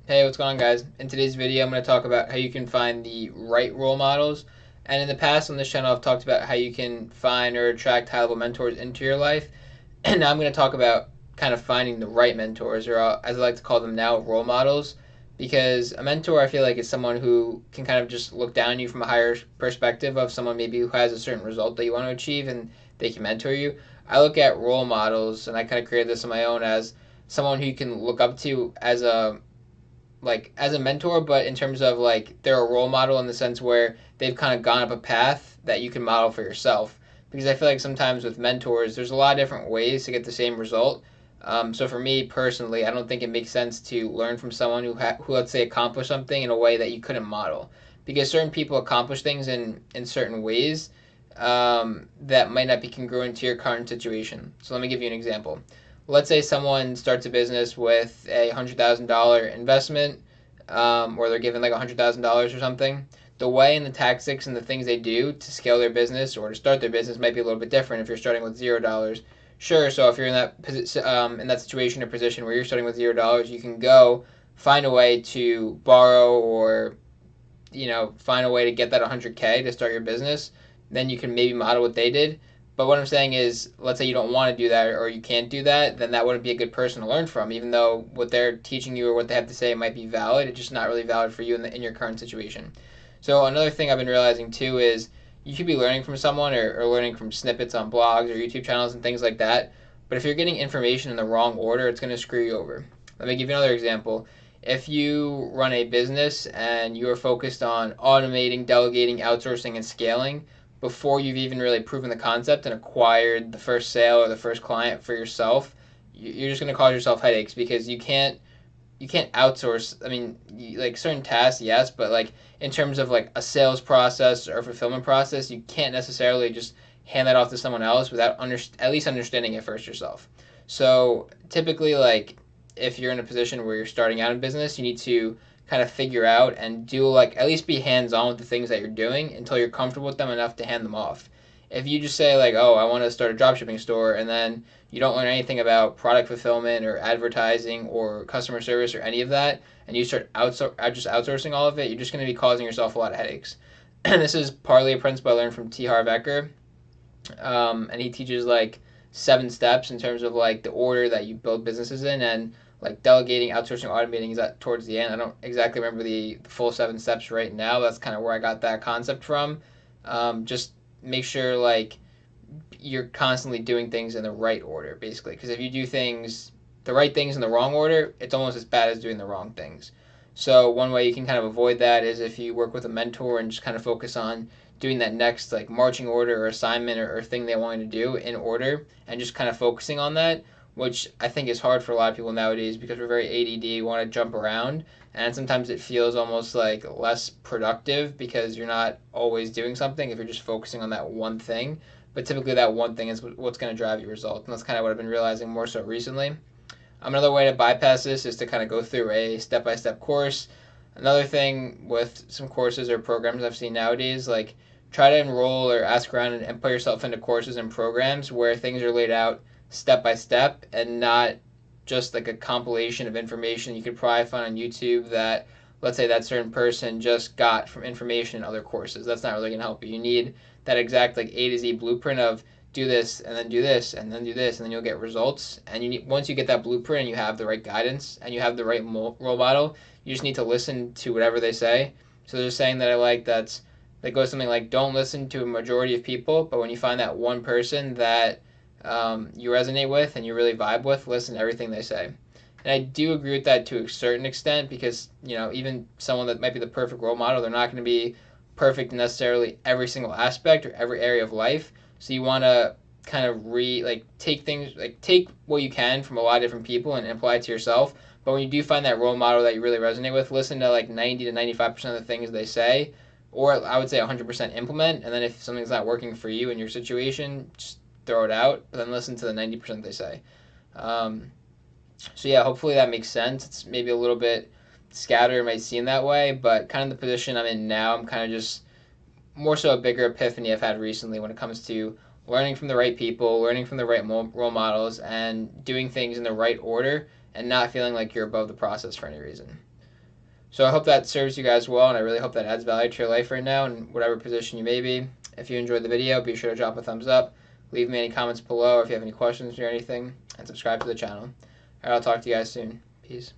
Hey, what's going on, guys? In today's video, I'm going to talk about how you can find the right role models. And in the past on this channel, I've talked about how you can find or attract high-level mentors into your life. And now I'm going to talk about kind of finding the right mentors, or as I like to call them now, role models. Because a mentor, I feel like, is someone who can kind of just look down on you from a higher perspective of someone maybe who has a certain result that you want to achieve, and they can mentor you. I look at role models, and I kind of created this on my own as someone who you can look up to as a mentor, but in terms of like they're a role model in the sense where they've kind of gone up a path that you can model for yourself. Because I feel like sometimes with mentors, there's a lot of different ways to get the same result. So for me personally, I don't think it makes sense to learn from someone who let's say accomplished something in a way that you couldn't model, because certain people accomplish things in certain ways that might not be congruent to your current situation. So let me give you an example. Let's say someone starts a business with $100,000 investment, or they're given like $100,000 or something. The way and the tactics and the things they do to scale their business or to start their business might be a little bit different if you're starting with $0. Sure, so if you're in that situation or position where you're starting with $0, you can go find a way to borrow or find a way to get that 100K to start your business. Then you can maybe model what they did. But what I'm saying is, let's say you don't want to do that or you can't do that, then that wouldn't be a good person to learn from, even though what they're teaching you or what they have to say might be valid. It's just not really valid for you in your current situation. So another thing I've been realizing too is you should be learning from someone or learning from snippets on blogs or YouTube channels and things like that. But if you're getting information in the wrong order, it's going to screw you over. Let me give you another example. If you run a business and you are focused on automating, delegating, outsourcing, and scaling before you've even really proven the concept and acquired the first sale or the first client for yourself, you're just going to cause yourself headaches because you can't outsource. I mean, like certain tasks, yes, but like in terms of like a sales process or fulfillment process, you can't necessarily just hand that off to someone else without at least understanding it first yourself. So typically, like if you're in a position where you're starting out in business, you need to kind of figure out and do like at least be hands on with the things that you're doing until you're comfortable with them enough to hand them off. If you just say like, "Oh, I want to start a dropshipping store," and then you don't learn anything about product fulfillment or advertising or customer service or any of that, and you start just outsourcing all of it, you're just going to be causing yourself a lot of headaches. And this is partly a principle I learned from T. Harv Eker, and he teaches like 7 steps in terms of like the order that you build businesses in, and like delegating, outsourcing, automating is that towards the end. I don't exactly remember the full 7 steps right now. That's kind of where I got that concept from. Just make sure like you're constantly doing things in the right order, basically. Because if you do the right things in the wrong order, it's almost as bad as doing the wrong things. So one way you can kind of avoid that is if you work with a mentor and just kind of focus on doing that next like marching order or assignment or thing they want you to do in order and just kind of focusing on that, which I think is hard for a lot of people nowadays because we're very ADD, want to jump around, and sometimes it feels almost like less productive because you're not always doing something if you're just focusing on that one thing. But typically, that one thing is what's going to drive your results, and that's kind of what I've been realizing more so recently. Another way to bypass this is to kind of go through a step by step course. Another thing with some courses or programs I've seen nowadays, like try to enroll or ask around and put yourself into courses and programs where things are laid out step by step and not just like a compilation of information you could probably find on YouTube that, let's say, that certain person just got from information in other courses. That's not really going to help you. You need that exact like A to Z blueprint of do this and then do this and then do this and then you'll get results. And once you get that blueprint and you have the right guidance and you have the right role model, you just need to listen to whatever they say. So there's a saying that I like that goes something like, don't listen to a majority of people, but when you find that one person that you resonate with and you really vibe with, listen to everything they say. And I do agree with that to a certain extent because, even someone that might be the perfect role model, they're not going to be perfect in necessarily every single aspect or every area of life. So you want to kind of take what you can from a lot of different people and apply it to yourself. But when you do find that role model that you really resonate with, listen to like 90 to 95% of the things they say, or I would say 100% implement. And then if something's not working for you in your situation, just throw it out. But then listen to the 90% they say. Um, so yeah, hopefully that makes sense. It's maybe a little bit scattered, it might seem that way, but kind of the position I'm in now, I'm kind of just more so a bigger epiphany I've had recently when it comes to learning from the right people, learning from the right role models, and doing things in the right order, and not feeling like you're above the process for any reason. So I hope that serves you guys well, and I really hope that adds value to your life right now in whatever position you may be. If you enjoyed the video, be sure to drop a thumbs up, leave me any comments below if you have any questions or anything, and subscribe to the channel. All right, I'll talk to you guys soon. Peace.